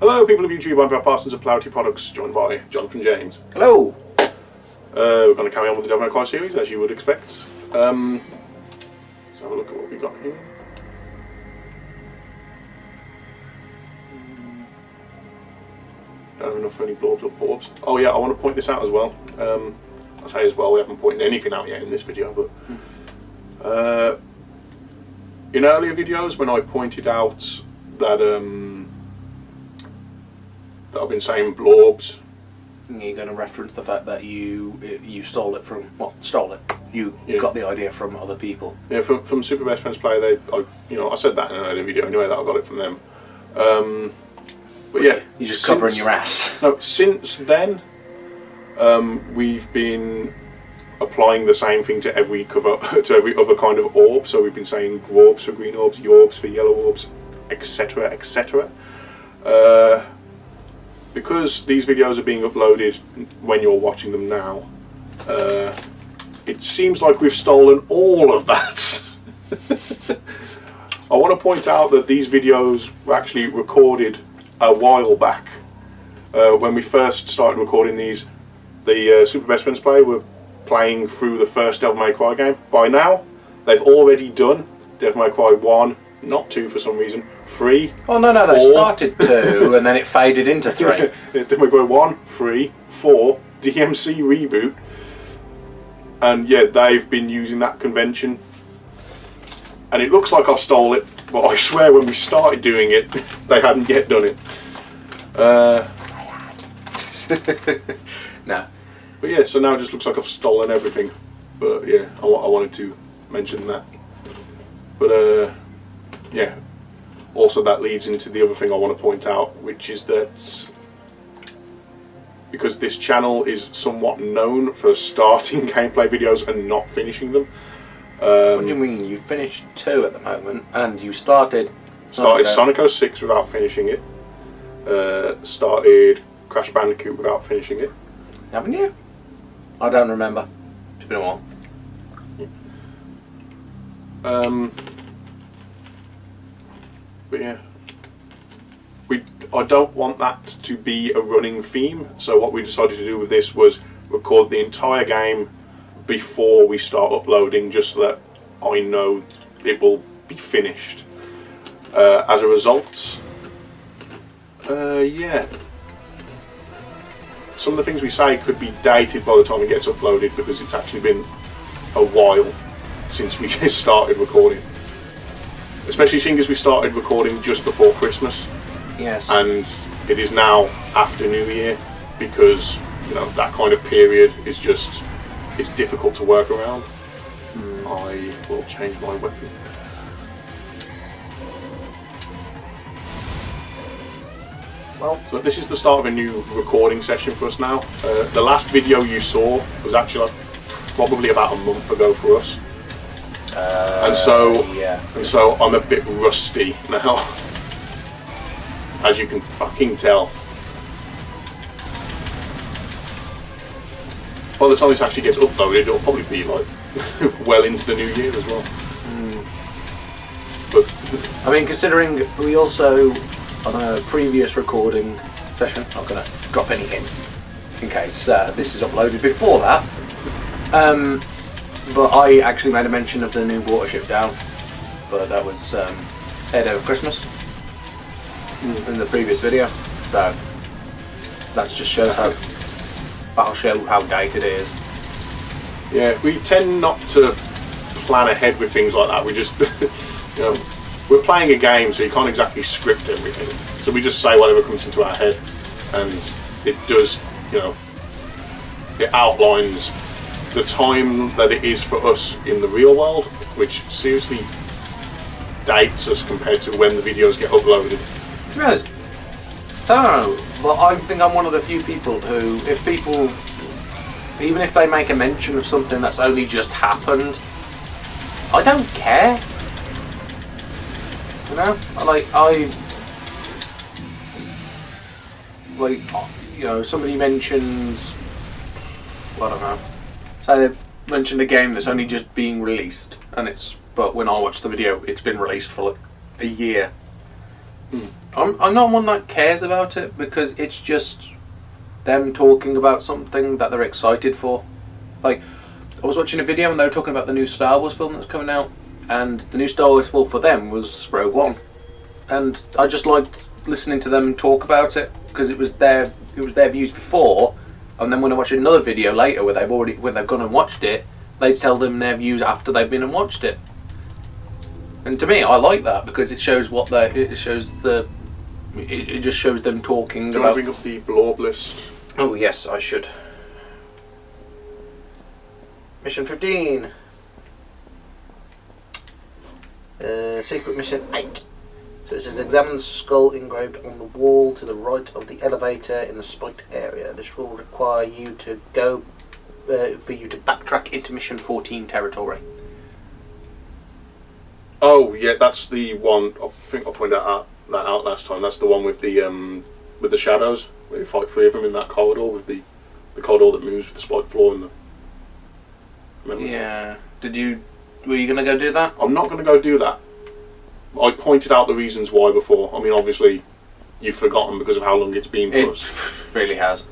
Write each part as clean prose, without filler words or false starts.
Hello, people of YouTube. I'm Brad Parsons of Polarity Products, joined by Jonathan James. Hello. We're going to carry on with the Devil May Cry series, as you would expect. Let's have a look at what we got here. Don't have enough for any blobs or porbs. Oh yeah, I want to point this out as well. I'll say as well, we haven't pointed anything out yet in this video, but in earlier videos when I pointed out that that I've been saying blobs. You're going to reference the fact that you stole it from, well, stole it. You got the idea from other people. Yeah, from Super Best Friends Play. I said that in an earlier video anyway, that I got it from them. But yeah, you're just covering your ass. No, since then, we've been applying the same thing to every other kind of orb. So we've been saying grorbs for green orbs, yorbs for yellow orbs, etc., etc. Because these videos are being uploaded when you're watching them now, it seems like we've stolen all of that. I want to point out that these videos were actually recorded a while back. When we first started recording these, the Super Best Friends Play were playing through the first Devil May Cry game. By now, they've already done Devil May Cry 1, not 2 for some reason, 3, Oh no, 4. They started 2 and then it faded into 3. Devil May Cry 1, 3, 4, DMC reboot, and yeah, they've been using that convention. And it looks like I've stole it, but I swear when we started doing it, they hadn't yet done it. No. But yeah, so now it just looks like I've stolen everything. But yeah, I wanted to mention that. But yeah, also that leads into the other thing I want to point out, which is that because this channel is somewhat known for starting gameplay videos and not finishing them. What do you mean? You've finished 2 at the moment, and you started Sonic 06 without finishing it. Started Crash Bandicoot without finishing it. Haven't you? I don't remember. It's been a while. But yeah, I don't want that to be a running theme. So what we decided to do with this was record the entire game before we start uploading, just so that I know it will be finished. As a result, yeah, some of the things we say could be dated by the time it gets uploaded, because it's actually been a while since we started recording. Especially seeing as we started recording just before Christmas. Yes. And it is now after New Year, because that kind of period is just, it's difficult to work around. I will change my weapon. Well, so this is the start of a new recording session for us now. The last video you saw was actually probably about a month ago for us. And so I'm a bit rusty now, as you can fucking tell. By the time this actually gets uploaded, it'll probably be like well into the new year as well. But I mean, considering we also, on a previous recording session, I'm going to drop any hints in case this is uploaded before that. But I actually made a mention of the new watership down, but that was ahead of Christmas in the previous video, so that just shows that'll show how dated it is. Yeah, we tend not to plan ahead with things like that. We just, we're playing a game, so you can't exactly script everything. So we just say whatever comes into our head, and it does, it outlines the time that it is for us in the real world, which seriously dates us compared to when the videos get uploaded. To be honest, I don't know, but I think I'm one of the few people who, if people, even if they make a mention of something that's only just happened, I don't care. Somebody mentions, I don't know, say they mentioned a game that's only just being released, but when I watch the video, it's been released for like a year. I'm not one that cares about it because it's just them talking about something that they're excited for. Like, I was watching a video and they were talking about the new Star Wars film that's coming out, and the new Star Wars film for them was Rogue One, and I just liked listening to them talk about it because it was their views before, and then when I watch another video later where they've gone and watched it, they tell them their views after they've been and watched it. And to me, I like that because it shows it just shows them talking Do you about. want to bring up the blob list? Oh yes, I should. Mission 15. Secret mission 8. So it says examine the skull engraved on the wall to the right of the elevator in the spiked area. This will require you to go for you to backtrack into mission 14 territory. Oh yeah, that's the one. I think I pointed that out last time. That's the one with the shadows. Where you fight 3 of them in that corridor with the corridor that moves with the spiked floor and the. Remember? Yeah. Were you gonna go do that? I'm not gonna go do that. I pointed out the reasons why before. I mean, obviously, you've forgotten because of how long it's been for us. It really has.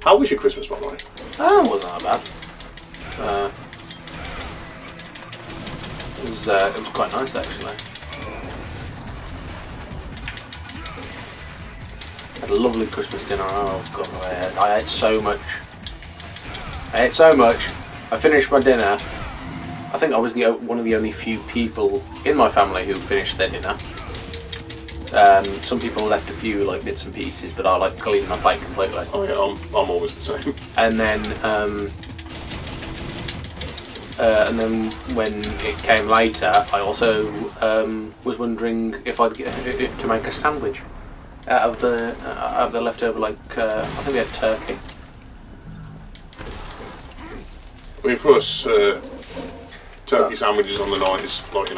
How was your Christmas, by the way? Oh, it wasn't that bad. It was quite nice actually. Had a lovely Christmas dinner. Oh god, I ate so much. I finished my dinner. I think I was one of the only few people in my family who finished their dinner. Some people left a few like bits and pieces, but I like cleaned my plate completely. Oh yeah, I'm always the same. And then And then when it came later, I also was wondering if to make a sandwich out of the leftover. I think we had turkey. I mean, for us, turkey sandwiches on the night is like,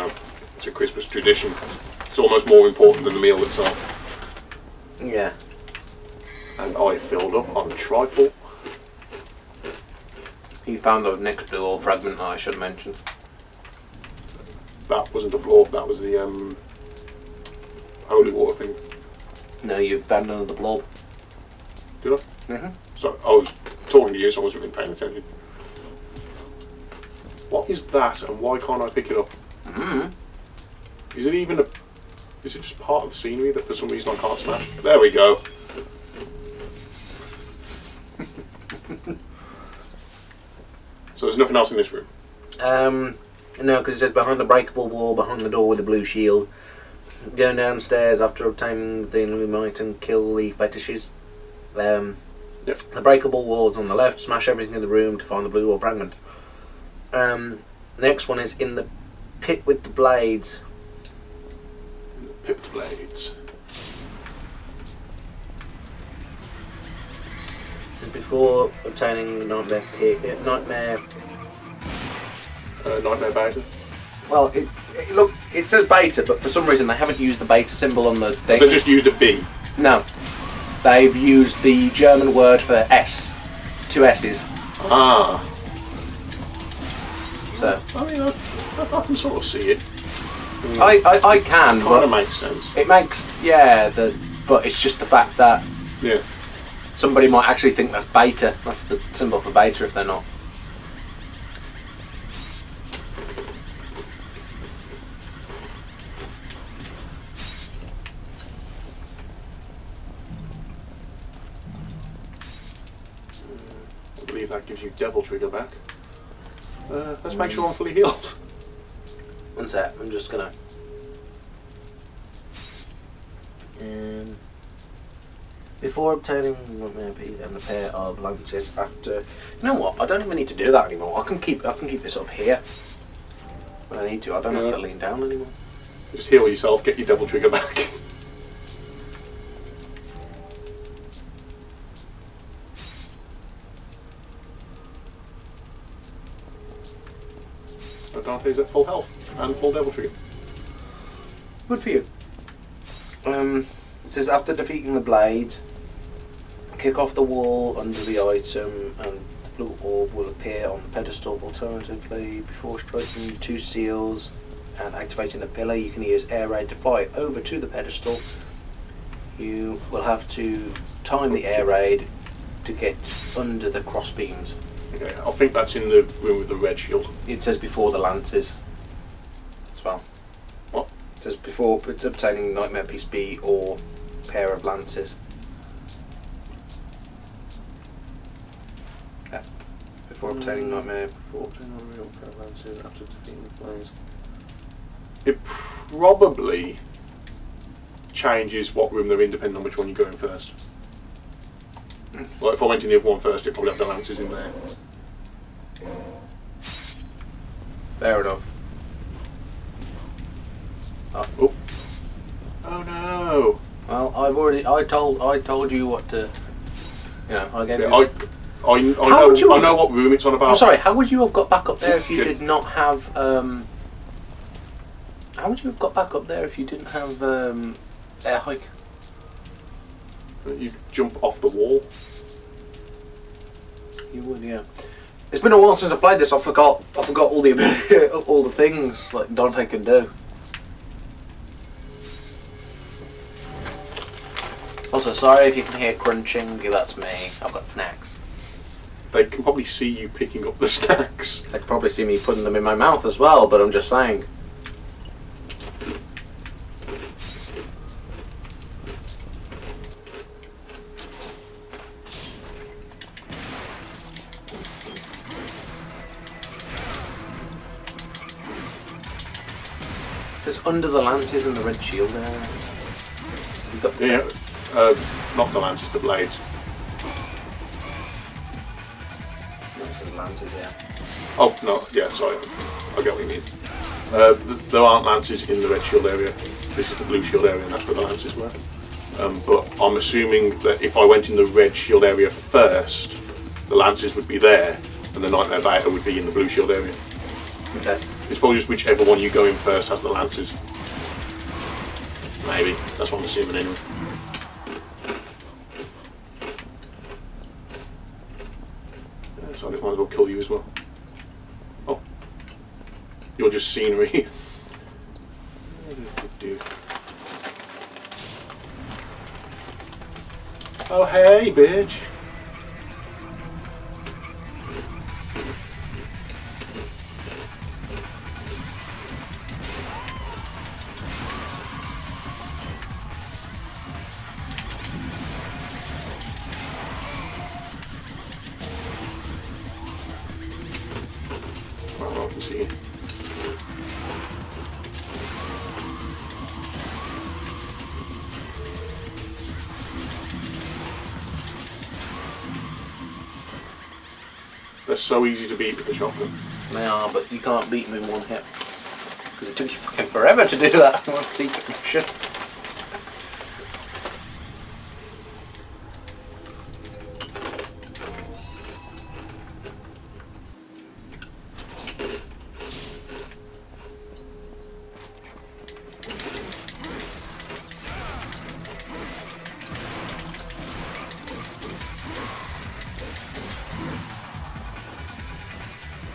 it's a Christmas tradition. It's almost more important than the meal itself. Yeah. And I filled up on trifle. You found the next blue ore fragment that I should have mentioned. That wasn't a blob, that was the holy water thing. No, you found another blob. Did I? Mm-hmm. So I was talking to you, so I wasn't really paying attention. What is that, and why can't I pick it up? Mm-hmm. Is it just part of the scenery that for some reason I can't smash? There we go. So there's nothing else in this room? No, because it says behind the breakable wall, behind the door with the blue shield. Going downstairs after obtaining the Illumite and kill the fetishes. Yep. The breakable wall is on the left. Smash everything in the room to find the blue ore fragment. Next one is in the pit with the blades. Pit with the blades. Before obtaining the nightmare beta. Well, it says beta, but for some reason they haven't used the beta symbol on the thing. They just used a B. No, they've used the German word for S, 2 S's. Ah. So I mean, I can sort of see it. I can. Kind of makes sense. It makes but it's just the fact that somebody might actually think that's beta. That's the symbol for beta if they're not. I believe that gives you Devil Trigger back. Let's make sure I'm fully healed. One sec, I'm just gonna. Before obtaining MP and a pair of lances after. You know what? I don't even need to do that anymore. I can keep this up here when I need to. I don't have to lean down anymore. Just heal yourself, get your Devil Trigger back. Dante's at full health and full Devil Trigger. Good for you. It says after defeating the blade, kick off the wall under the item and the blue orb will appear on the pedestal. Alternatively, before striking 2 seals and activating the pillar, you can use air raid to fly over to the pedestal. You will have to time the air raid to get under the cross beams. Okay, I think that's in the room with the red shield. It says before the lances as well. What? It says before it's obtaining Nightmare Piece B or pair of lances. Yeah. Before obtaining Nightmare. Before obtaining a real pair of lances after defeating the flames. It probably changes what room they're in depending on which one you go in first. Like if I went in the other one first, it'd probably have the lances in there. Fair enough. Oh. Oh no. Well, I told you what to. I gave you. I know what room it's on about. I'm sorry. How would you have got back up there if you did not have? How would you have got back up there if you didn't have air hike? You jump off the wall. You would, yeah. It's been a while since I played this. I forgot all the all the things like Dante can do. Also, sorry if you can hear crunching. That's me. I've got snacks. They can probably see you picking up the snacks. They can probably see me putting them in my mouth as well. But I'm just saying. Under the lances and the red shield there. Not the lances, the blades. This is lances, yeah. Oh no, yeah, sorry, I get what you mean. There aren't lances in the red shield area. This is the blue shield area, and that's where the lances were. But I'm assuming that if I went in the red shield area first, the lances would be there, and the Nightmare Beta would be in the blue shield area. Okay. It's probably just whichever one you go in first has the lances. Maybe. That's what I'm assuming anyway. Yeah, so I might as well kill you as well. Oh. You're just scenery. Oh hey, bitch. Well, I can see you. They're so easy to beat with the shotgun. They are, but you can't beat them in one hit. Because it took you fucking forever to do that one secret mission.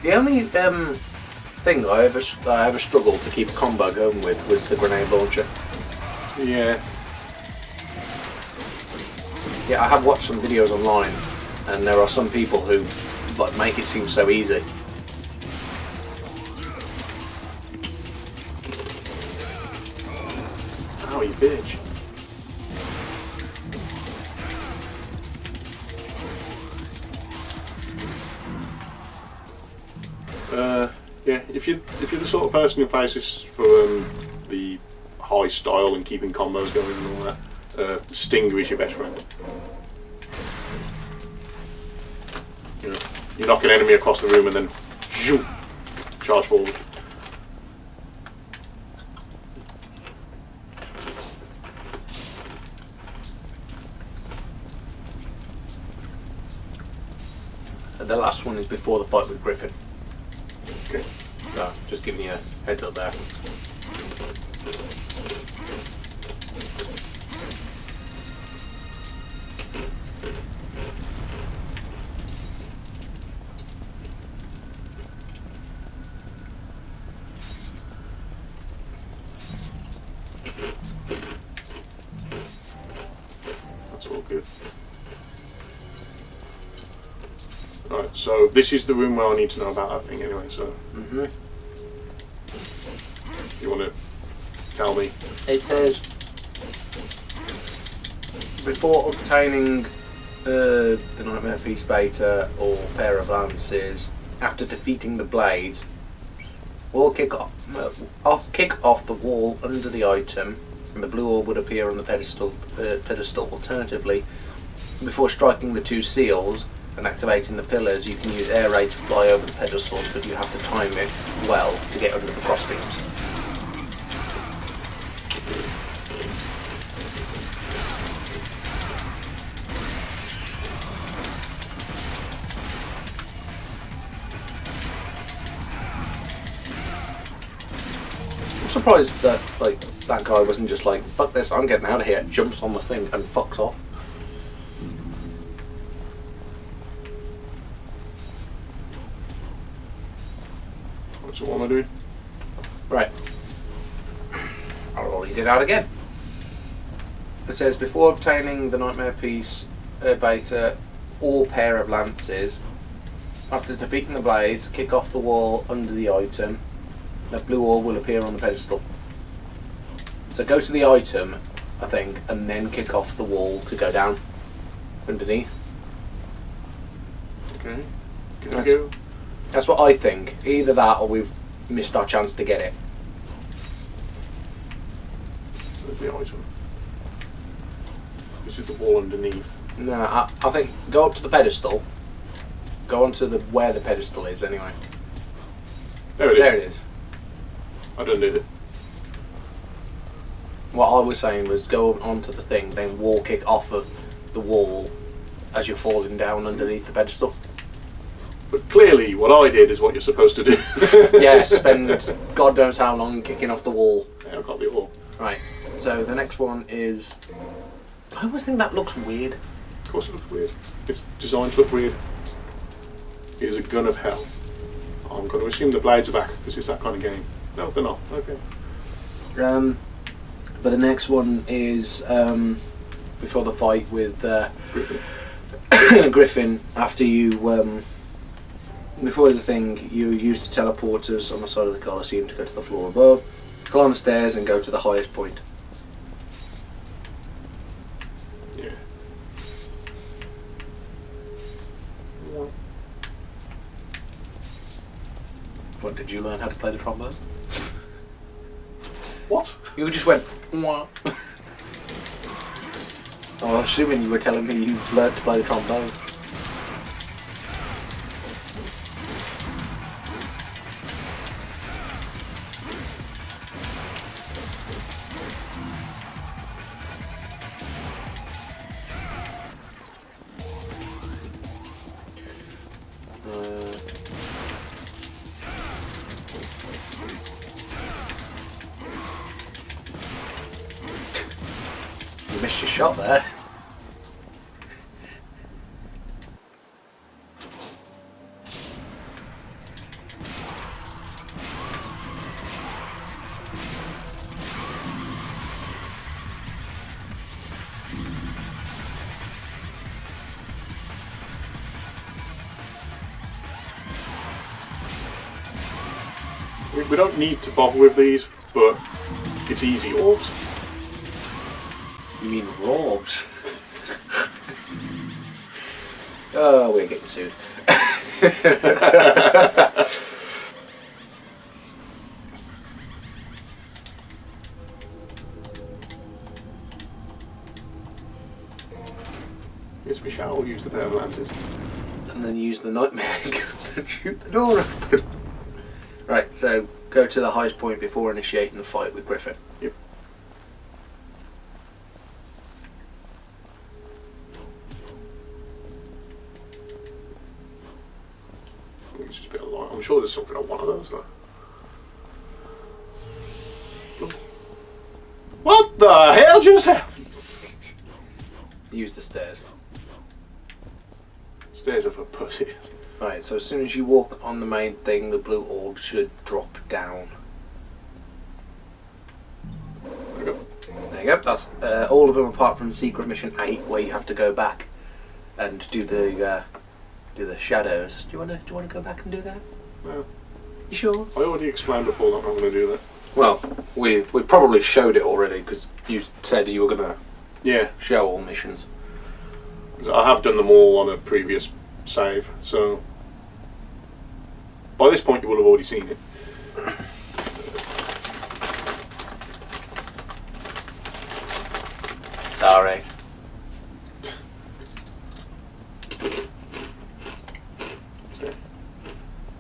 The only thing I ever struggled to keep a combo going with was the grenade launcher. Yeah. Yeah, I have watched some videos online, and there are some people who like make it seem so easy. Oh, you bitch. Yeah, if you're the sort of person who plays this for the high style and keeping combos going and all that, Stinger is your best friend. You know, you knock an enemy across the room and then zoom, charge forward. And the last one is before the fight with Griffin. Okay. So, just giving you a heads up there. That's all good. Right, so this is the room where I need to know about that thing anyway, so... You want to tell me? It says, before obtaining the Nightmare Piece Beta or pair of lances, after defeating the blades, will kick off the wall under the item, and the blue orb would appear on the pedestal. Alternatively, before striking the two seals and activating the pillars, you can use air raid to fly over the pedestals, but you have to time it well to get under the crossbeams. I'm surprised that that guy wasn't just like, fuck this, I'm getting out of here, jumps on the thing and fucks off. What's the one I do? Right. I'll roll it out again. It says, before obtaining the Nightmare Piece Beta or pair of lances, after defeating the blades, kick off the wall under the item. The blue orb will appear on the pedestal. So go to the item, I think, and then kick off the wall to go down underneath. Okay. Can I go? That's what I think. Either that or we've missed our chance to get it. Where's the item? This is the wall underneath. No, I think go up to the pedestal. Go onto where the pedestal is anyway. There it is. There it is. I done did it. What I was saying was go onto the thing, then wall kick off of the wall as you're falling down underneath the pedestal. But clearly, what I did is what you're supposed to do. Yeah, spend God knows how long kicking off the wall. Yeah, I've got the wall. Right, so the next one is... I always think that looks weird. Of course it looks weird. It's designed to look weird. It is a gun of hell. I'm going to assume the blades are back because it's that kind of game. No, they're not. Okay. But the next one is before the fight with Griffin. Griffin. After you, before the thing, you use the teleporters on the side of the Colosseum to go to the floor above, climb the stairs and go to the highest point. Yeah. What, did you learn how to play the trombone? What? You just went, wah. Oh, I'm assuming you were telling me you've learned to play the trombone. You missed your shot there. We don't need to bother with these, but it's easy orbs. You mean robes? Oh, we're getting sued. Yes, we shall use the Pair of Lances. And then use the nightmare gun and shoot the door open. Right, so go to the highest point before initiating the fight with Griffin. Yep. It's just a bit of light. I'm sure there's something on one of those though. What the hell just happened? Use the stairs. Stairs are for pussies. Right, so as soon as you walk on the main thing, the blue orb should drop down. There we go. There you go. That's all of them apart from Secret Mission 8, where you have to go back and do the shadows. Do you want to go back and do that? No. You sure? I already explained before that I'm going to do that. Well, we probably showed it already because you said you were going to Yeah. show all missions. I have done them all on a previous save, so by this point you will have already seen it. Sorry.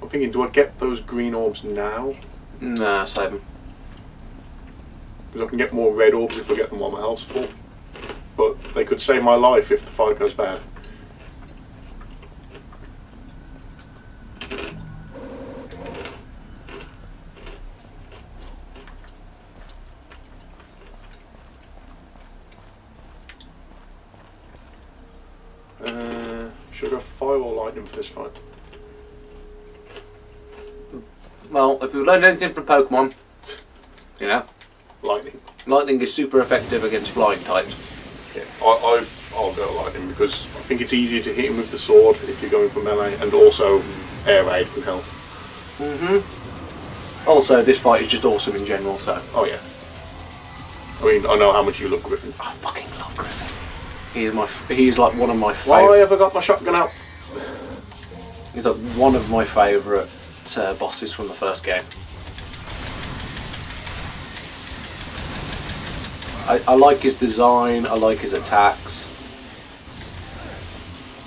I'm thinking, do I get those green orbs now? Nah, save them. Because I can get more red orbs if I get them while my health's full. But they could save my life if the fight goes bad. Should I go fire or lightning for this fight? Well, if we've learned anything from Pokemon, you know, Lightning. lightning is super effective against flying types. Yeah, I'll go lightning because I think it's easier to hit him with the sword if you're going for melee, and also air raid can help. Also, this fight is just awesome in general, so... Oh yeah. I mean, I know how much you love Griffin. I fucking love Griffin. He's like one of my Why favourite... have I got my shotgun out? He's like one of my favourite bosses from the first game. I like his design, I like his attacks.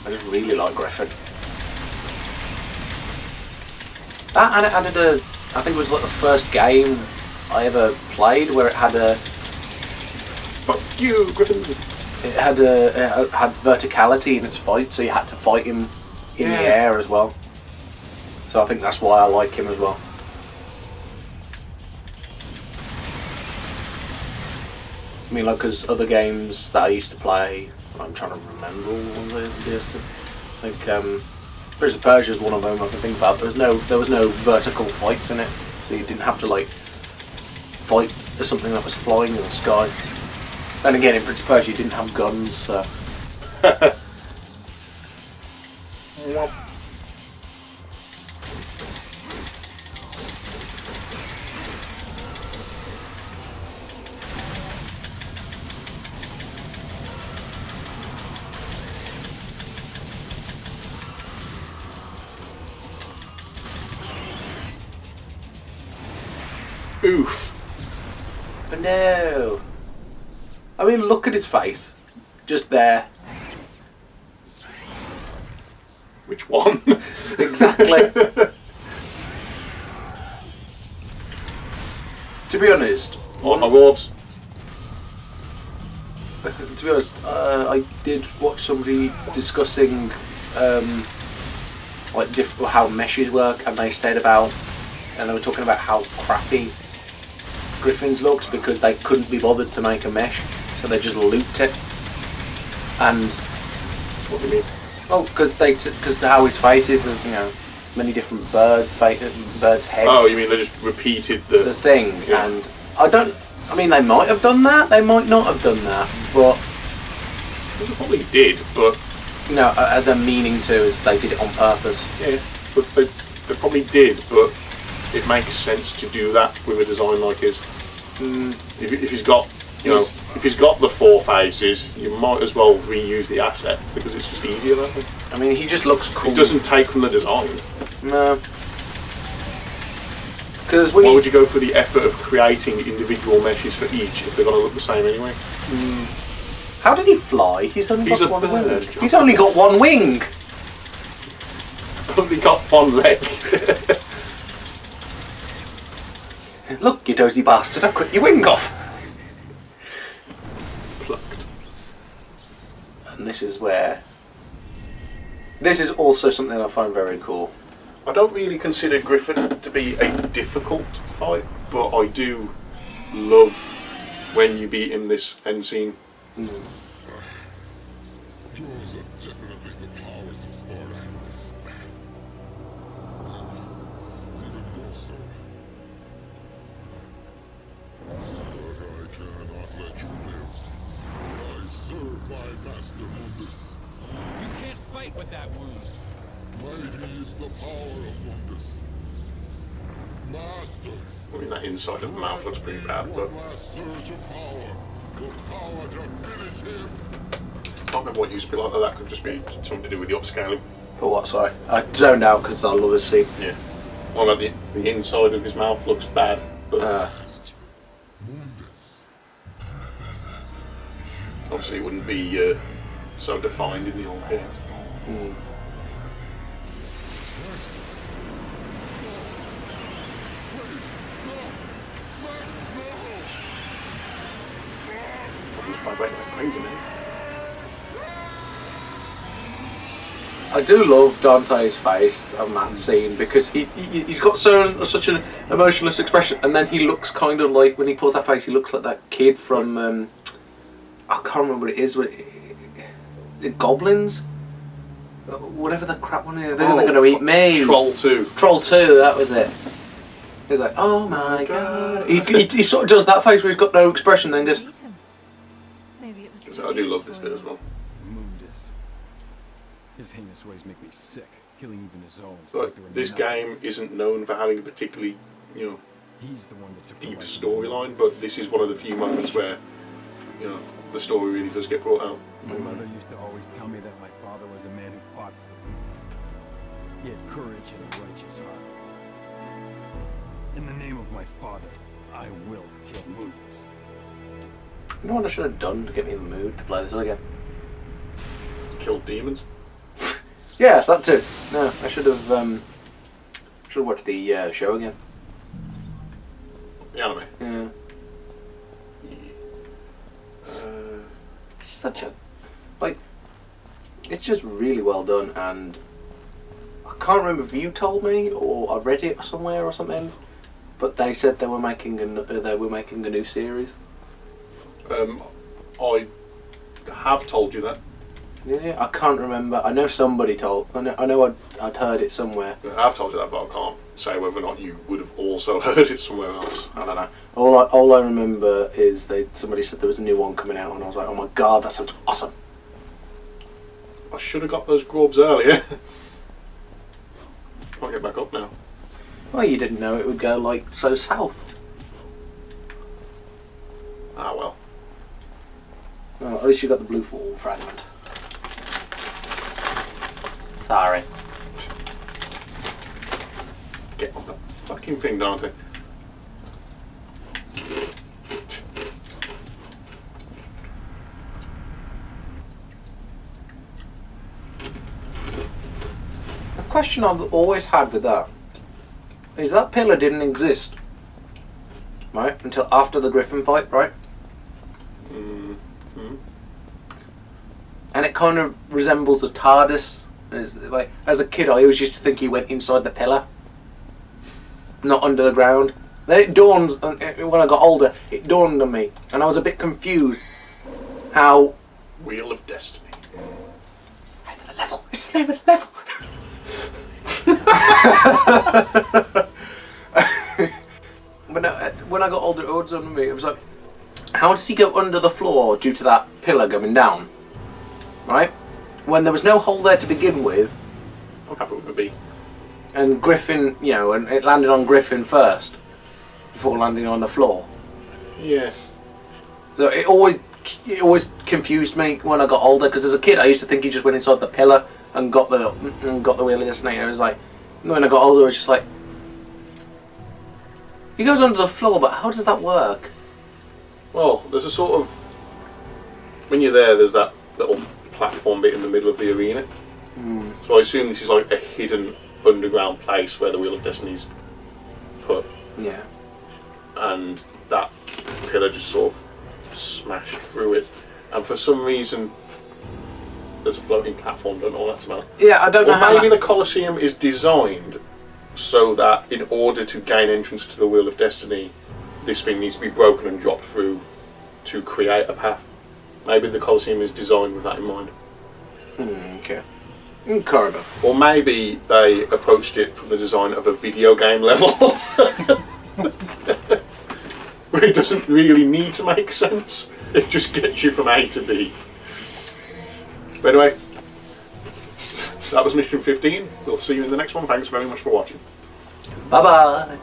I just really like Griffin. That and it added a I think it was like the first game I ever played where it had a. Fuck you, Griffin. It had verticality in its fight, so you had to fight him in the air as well. So I think that's why I like him as well. I mean, like, because other games that I used to play, I'm trying to remember all of the like Prince of Persia is one of them I can think about. There was no vertical fights in it, so you didn't have to like fight something that was flying in the sky. Then again, in Prince of Persia, you didn't have guns, so. Oof. But no. I mean, look at his face. Just there. Which one? Exactly. To be honest. What awards? To be honest, I did watch somebody discussing like how meshes work, and they were talking about how crappy Griffins looked because they couldn't be bothered to make a mesh, so they just looped it. And what do you mean? Oh, because how his face is, many different birds' heads. Oh, you mean they just repeated the thing? Yeah. And I mean, they might have done that. They might not have done that, but they probably did. But as a meaning to, as they did it on purpose. Yeah, but they probably did, but it makes sense to do that with a design like his. If he's got, if he's got the 4 faces, you might as well reuse the asset because it's just easier that way. I mean, he just looks cool. It doesn't take from the design. No. Because why would you go for the effort of creating individual meshes for each if they're going to look the same anyway? How did he fly? He's only got one bird. wing. He's only got one wing. Only got one leg. Look, you dozy bastard! I cut your wing off. Plucked. And this is where. This is also something I find very cool. I don't really consider Griffin to be a difficult fight, but I do love when you beat him this end scene. With that wound. Mighty is the power of Mundus. Master. I mean, that inside of the mouth looks pretty bad, but. Last surge of power. The power to finish him. I can't remember what used to be like that. That could just be something to do with the upscaling. For what? Sorry, I zoned out because I love this scene. Yeah. What about the inside of his mouth looks bad, but. Obviously, it wouldn't be so defined in the old game. I do love Dante's face on that scene because he's got such an emotionless expression, and then he looks kind of like, when he pulls that face, he looks like that kid from I can't remember what it is. Is it Goblins? Whatever the crap one is, they're going to eat me. Troll 2. Troll 2, that was it. He's like, oh my god. He sort of does that face where he's got no expression, then goes. Maybe it was. So I do love this bit as well. Mundus. His heinous ways make me sick, killing even his own. So this game isn't known for having a particularly, he's the one that took deep storyline, but this is one of the few moments where, the story really does get brought out. My mother used to always tell me that my father was a man who fought for me. He had courage and a righteous heart. In the name of my father, I will kill Mundus. You know what I should have done to get me in the mood to play this again? Killed demons. Yes, that too. No, I should have watched the show again. The anime. Yeah. It's such a it's just really well done, and I can't remember if you told me or I read it somewhere or something, but they said they were making a new series. I have told you that. Yeah, I can't remember. I know somebody told. I know I'd heard it somewhere. I've told you that, but I can't say whether or not you would have also heard it somewhere else. I don't know. All I remember is somebody said there was a new one coming out, and I was like, oh my god, that sounds awesome. I should have got those grubs earlier. I'll get back up now. Well, you didn't know it would go like so south. Ah well. Well, at least you got the blue fall fragment. Sorry. Get on the fucking thing, Dante. The question I've always had with that is that pillar didn't exist, right, until after the Griffin fight, right? Mm-hmm. And it kind of resembles the TARDIS. Like, as a kid, I always used to think he went inside the pillar, not under the ground. Then it dawned, when I got older, it dawned on me, and I was a bit confused how... Wheel of Destiny. It's the name of the level! It's the name of the level! When I got older, it dawned on me, it was like, how does he go under the floor due to that pillar going down? Right? When there was no hole there to begin with. I'm happy with a B. And Griffin, you know, and it landed on Griffin first before landing on the floor. Yeah. So it always confused me when I got older, because as a kid I used to think he just went inside the pillar and got the Wheel of Destiny. I was like, when I got older, it was just like, he goes under the floor, but how does that work? Well, there's a sort of, when you're there, there's that little platform bit in the middle of the arena. So I assume this is like a hidden underground place where the Wheel of Destiny's put. Yeah. And that pillar just sort of smashed through it. And for some reason, there's a floating platform, don't know what that's about. Yeah, I don't know how. Maybe the Colosseum is designed so that in order to gain entrance to the Wheel of Destiny, this thing needs to be broken and dropped through to create a path. Maybe the Colosseum is designed with that in mind. Okay. Kind of. Or maybe they approached it from the design of a video game level. Where it doesn't really need to make sense. It just gets you from A to B. But anyway, that was Mission 15. We'll see you in the next one. Thanks very much for watching. Bye bye.